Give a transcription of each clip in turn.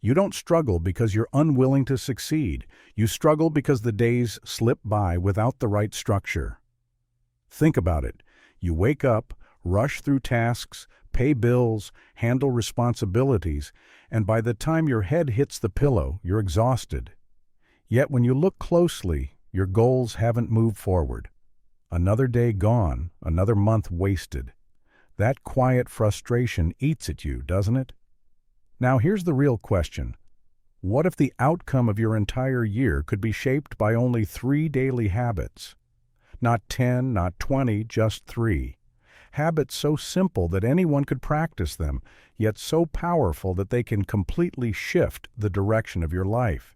You don't struggle because you're unwilling to succeed. You struggle because the days slip by without the right structure. Think about it. You wake up, rush through tasks, pay bills, handle responsibilities, and by the time your head hits the pillow, you're exhausted. Yet when you look closely, your goals haven't moved forward. Another day gone, another month wasted. That quiet frustration eats at you, doesn't it? Now here's the real question. What if the outcome of your entire year could be shaped by only 3 daily habits? Not 10, not 20, just 3. Habits so simple that anyone could practice them, yet so powerful that they can completely shift the direction of your life.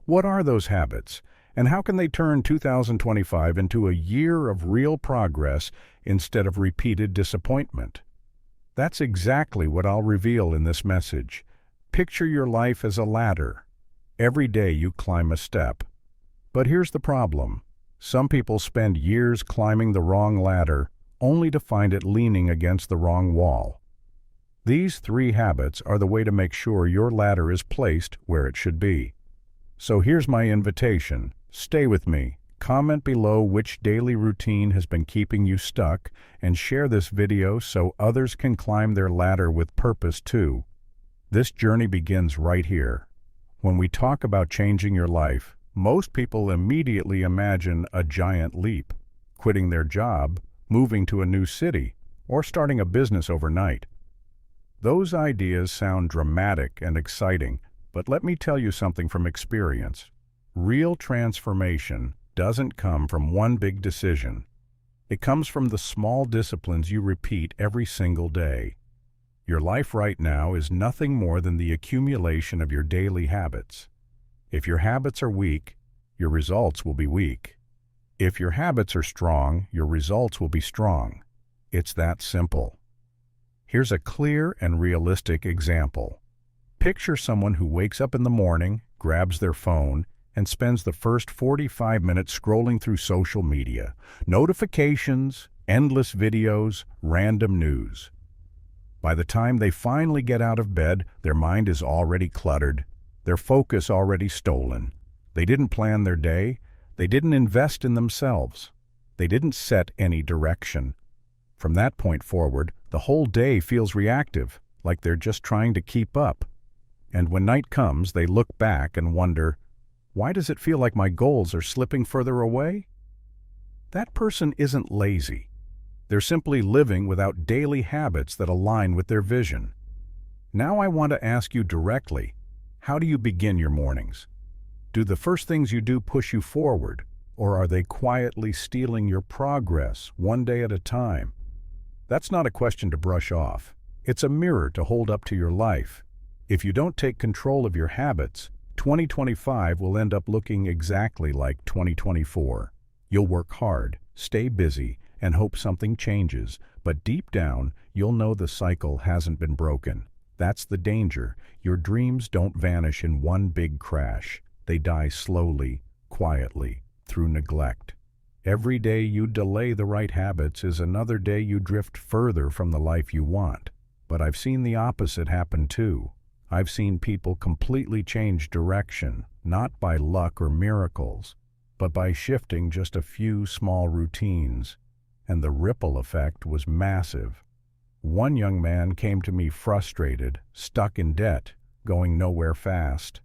What are those habits, and how can they turn 2025 into a year of real progress instead of repeated disappointment? That's exactly what I'll reveal in this message. Picture your life as a ladder. Every day you climb a step. But here's the problem. Some people spend years climbing the wrong ladder, only to find it leaning against the wrong wall. These 3 habits are the way to make sure your ladder is placed where it should be. So here's my invitation. Stay with me. Comment below which daily routine has been keeping you stuck, and share this video so others can climb their ladder with purpose too. This journey begins right here. When we talk about changing your life, most people immediately imagine a giant leap, quitting their job, moving to a new city, or starting a business overnight. Those ideas sound dramatic and exciting, but let me tell you something from experience. Real transformation doesn't come from one big decision. It comes from the small disciplines you repeat every single day. Your life right now is nothing more than the accumulation of your daily habits. If your habits are weak, your results will be weak. If your habits are strong, your results will be strong. It's that simple. Here's a clear and realistic example. Picture someone who wakes up in the morning, grabs their phone, and spends the first 45 minutes scrolling through social media. Notifications, endless videos, random news. By the time they finally get out of bed, their mind is already cluttered, their focus already stolen. They didn't plan their day, they didn't invest in themselves, they didn't set any direction. From that point forward, the whole day feels reactive, like they're just trying to keep up. And when night comes, they look back and wonder, why does it feel like my goals are slipping further away? That person isn't lazy. They're simply living without daily habits that align with their vision. Now I want to ask you directly, how do you begin your mornings? Do the first things you do push you forward, or are they quietly stealing your progress one day at a time? That's not a question to brush off. It's a mirror to hold up to your life. If you don't take control of your habits, 2025 will end up looking exactly like 2024. You'll work hard, stay busy, and hope something changes, but deep down, you'll know the cycle hasn't been broken. That's the danger. Your dreams don't vanish in one big crash. They die slowly, quietly, through neglect. Every day you delay the right habits is another day you drift further from the life you want. But I've seen the opposite happen too. I've seen people completely change direction, not by luck or miracles, but by shifting just a few small routines. And the ripple effect was massive. One young man came to me frustrated, stuck in debt, going nowhere fast.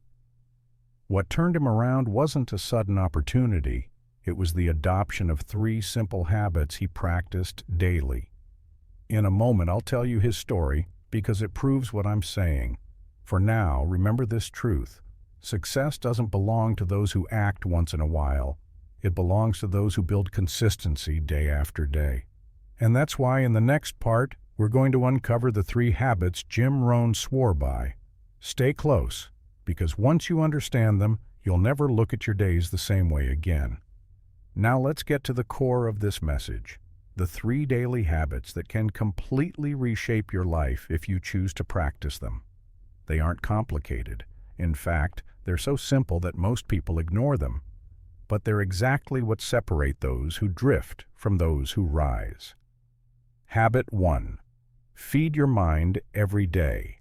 What turned him around wasn't a sudden opportunity. It was the adoption of 3 simple habits he practiced daily. In a moment, I'll tell you his story because it proves what I'm saying. For now, remember this truth. Success doesn't belong to those who act once in a while. It belongs to those who build consistency day after day. And that's why in the next part, we're going to uncover the 3 habits Jim Rohn swore by. Stay close, because once you understand them, you'll never look at your days the same way again. Now let's get to the core of this message. The 3 daily habits that can completely reshape your life if you choose to practice them. They aren't complicated. In fact, they're so simple that most people ignore them. But they're exactly what separate those who drift from those who rise. Habit 1. Feed your mind every day.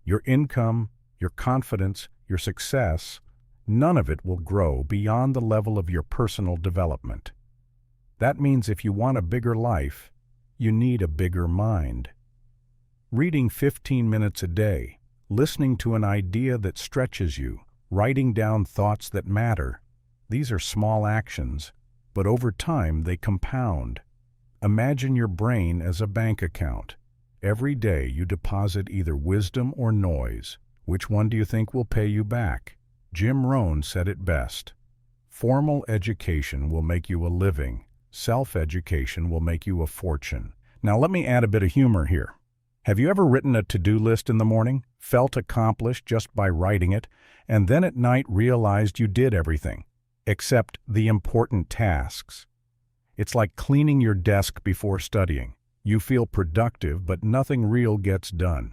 Your income, your confidence, your success, none of it will grow beyond the level of your personal development. That means if you want a bigger life, you need a bigger mind. Reading 15 minutes a day, listening to an idea that stretches you, writing down thoughts that matter, these are small actions, but over time they compound. Imagine your brain as a bank account. Every day you deposit either wisdom or noise. Which one do you think will pay you back? Jim Rohn said it best. Formal education will make you a living. Self-education will make you a fortune. Now let me add a bit of humor here. Have you ever written a to-do list in the morning, felt accomplished just by writing it, and then at night realized you did everything, except the important tasks? It's like cleaning your desk before studying. You feel productive, but nothing real gets done.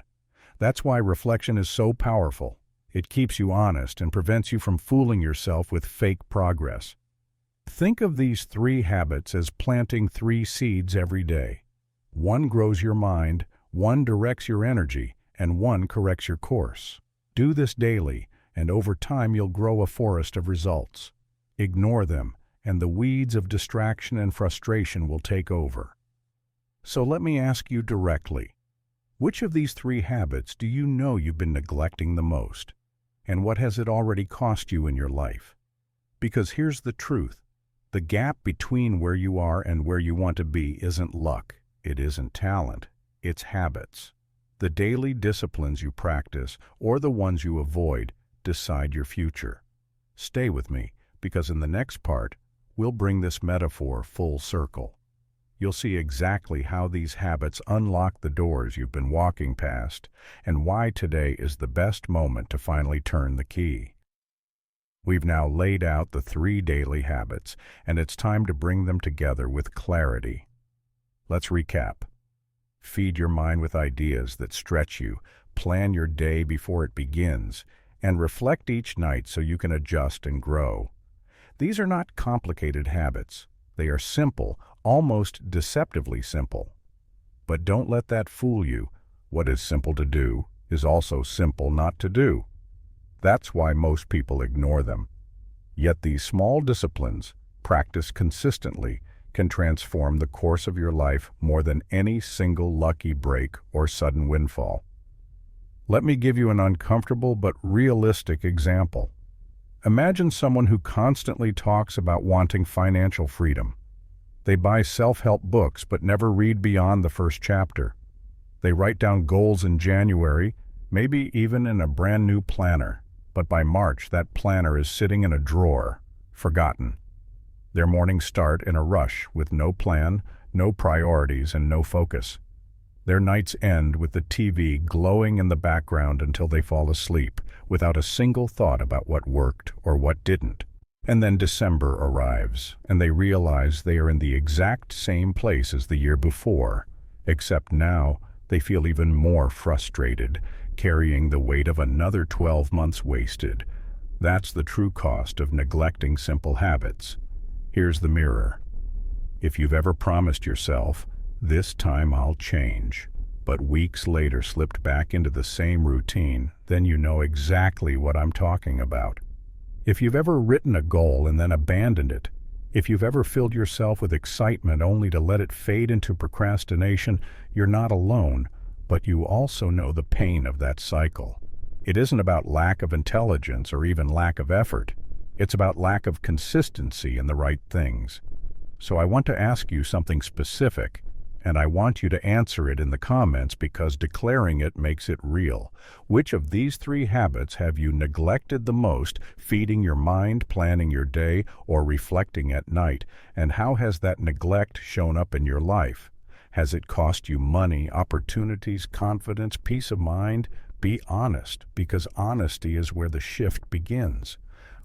That's why reflection is so powerful. It keeps you honest and prevents you from fooling yourself with fake progress. Think of these 3 habits as planting 3 seeds every day. 1 grows your mind, 1 directs your energy, and 1 corrects your course. Do this daily, and over time you'll grow a forest of results. Ignore them, and the weeds of distraction and frustration will take over. So let me ask you directly, which of these 3 habits do you know you've been neglecting the most? And what has it already cost you in your life? Because here's the truth. The gap between where you are and where you want to be isn't luck. It isn't talent. It's habits. The daily disciplines you practice, or the ones you avoid, decide your future. Stay with me, because in the next part, we'll bring this metaphor full circle. You'll see exactly how these habits unlock the doors you've been walking past, and why today is the best moment to finally turn the key. We've now laid out the 3 daily habits, and it's time to bring them together with clarity. Let's recap. Feed your mind with ideas that stretch you, plan your day before it begins, and reflect each night so you can adjust and grow. These are not complicated habits. They are simple, almost deceptively simple. But don't let that fool you. What is simple to do is also simple not to do. That's why most people ignore them. Yet these small disciplines, practiced consistently, can transform the course of your life more than any single lucky break or sudden windfall. Let me give you an uncomfortable but realistic example. Imagine someone who constantly talks about wanting financial freedom. They buy self-help books but never read beyond the first chapter. They write down goals in January, maybe even in a brand new planner, but by March that planner is sitting in a drawer, forgotten. Their mornings start in a rush with no plan, no priorities, and no focus. Their nights end with the TV glowing in the background until they fall asleep, without a single thought about what worked or what didn't. And then December arrives, and they realize they are in the exact same place as the year before, except now they feel even more frustrated, carrying the weight of another 12 months wasted. That's the true cost of neglecting simple habits. Here's the mirror. If you've ever promised yourself, "This time I'll change," but weeks later slipped back into the same routine, then you know exactly what I'm talking about. If you've ever written a goal and then abandoned it, if you've ever filled yourself with excitement only to let it fade into procrastination, you're not alone, but you also know the pain of that cycle. It isn't about lack of intelligence or even lack of effort. It's about lack of consistency in the right things. So I want to ask you something specific, and I want you to answer it in the comments because declaring it makes it real. Which of these 3 habits have you neglected the most, feeding your mind, planning your day, or reflecting at night? And how has that neglect shown up in your life? Has it cost you money, opportunities, confidence, peace of mind? Be honest, because honesty is where the shift begins.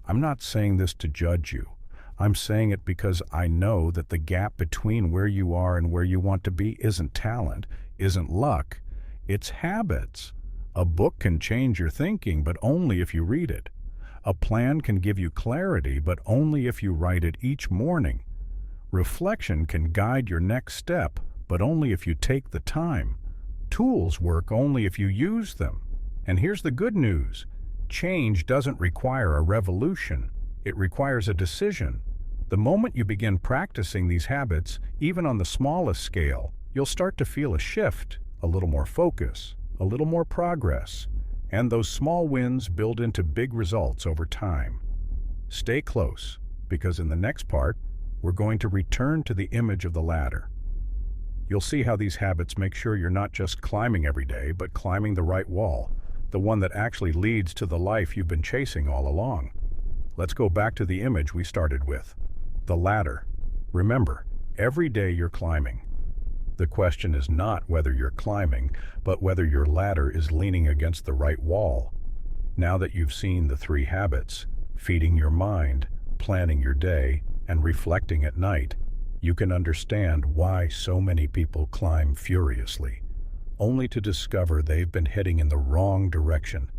I'm not saying this to judge you. I'm saying it because I know that the gap between where you are and where you want to be isn't talent, isn't luck, it's habits. A book can change your thinking, but only if you read it. A plan can give you clarity, but only if you write it each morning. Reflection can guide your next step, but only if you take the time. Tools work only if you use them. And here's the good news. change doesn't require a revolution. It requires a decision. The moment you begin practicing these habits, even on the smallest scale, you'll start to feel a shift, a little more focus, a little more progress, and those small wins build into big results over time. Stay close, because in the next part, we're going to return to the image of the ladder. You'll see how these habits make sure you're not just climbing every day, but climbing the right wall, the one that actually leads to the life you've been chasing all along. Let's go back to the image we started with, the ladder. Remember, every day you're climbing. The question is not whether you're climbing, but whether your ladder is leaning against the right wall. Now that you've seen the 3 habits, feeding your mind, planning your day, and reflecting at night, you can understand why so many people climb furiously, only to discover they've been heading in the wrong direction.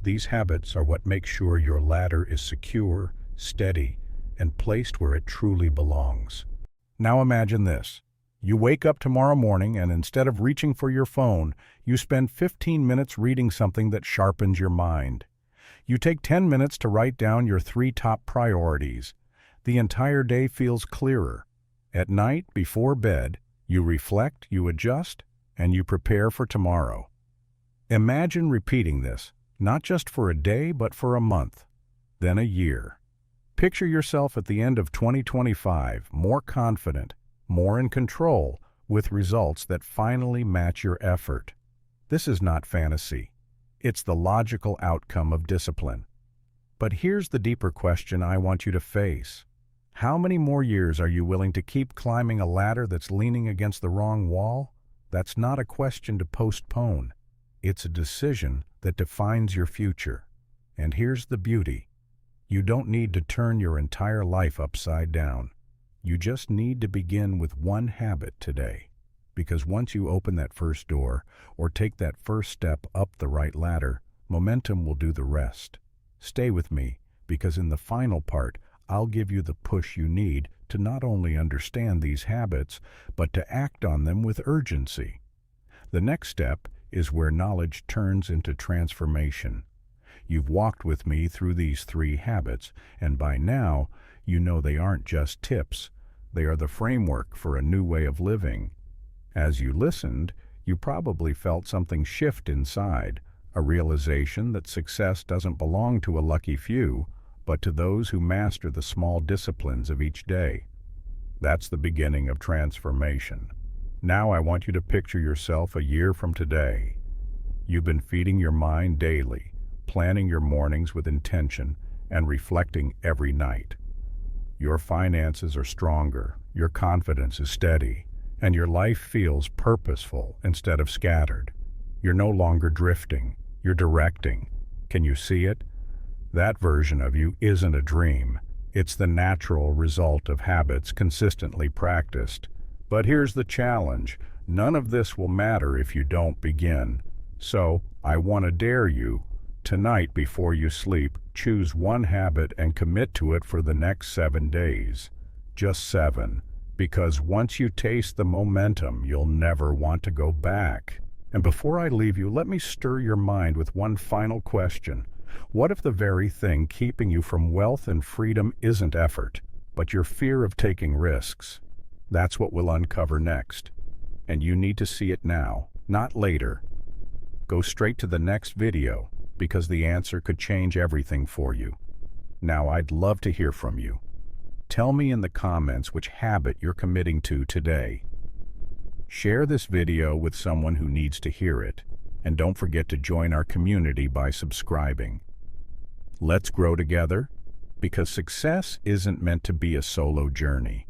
These habits are what make sure your ladder is secure, steady, and placed where it truly belongs. Now imagine this. You wake up tomorrow morning and instead of reaching for your phone, you spend 15 minutes reading something that sharpens your mind. You take 10 minutes to write down your 3 top priorities. The entire day feels clearer. At night, before bed, you reflect, you adjust, and you prepare for tomorrow. Imagine repeating this, not just for a day, but for a month, then a year. Picture yourself at the end of 2025, more confident, more in control, with results that finally match your effort. This is not fantasy. It's the logical outcome of discipline. But here's the deeper question I want you to face. How many more years are you willing to keep climbing a ladder that's leaning against the wrong wall? That's not a question to postpone. It's a decision that defines your future. And here's the beauty. You don't need to turn your entire life upside down. You just need to begin with one habit today. Because once you open that first door, or take that first step up the right ladder, momentum will do the rest. Stay with me, because in the final part, I'll give you the push you need to not only understand these habits, but to act on them with urgency. The next step is where knowledge turns into transformation. You've walked with me through these 3 habits, and by now, you know they aren't just tips. They are the framework for a new way of living. As you listened, you probably felt something shift inside, a realization that success doesn't belong to a lucky few, but to those who master the small disciplines of each day. That's the beginning of transformation. Now I want you to picture yourself a year from today. You've been feeding your mind daily, planning your mornings with intention, and reflecting every night. Your finances are stronger, your confidence is steady, and your life feels purposeful instead of scattered. You're no longer drifting, you're directing. Can you see it? That version of you isn't a dream. It's the natural result of habits consistently practiced. But here's the challenge. None of this will matter if you don't begin. So, I want to dare you. Tonight, before you sleep, choose one habit and commit to it for the next 7 days. Just 7. Because once you taste the momentum, you'll never want to go back. And before I leave you, let me stir your mind with one final question. What if the very thing keeping you from wealth and freedom isn't effort, but your fear of taking risks? That's what we'll uncover next. And you need to see it now, not later. Go straight to the next video, because the answer could change everything for you. Now, I'd love to hear from you. Tell me in the comments which habit you're committing to today. Share this video with someone who needs to hear it, and don't forget to join our community by subscribing. Let's grow together, because success isn't meant to be a solo journey.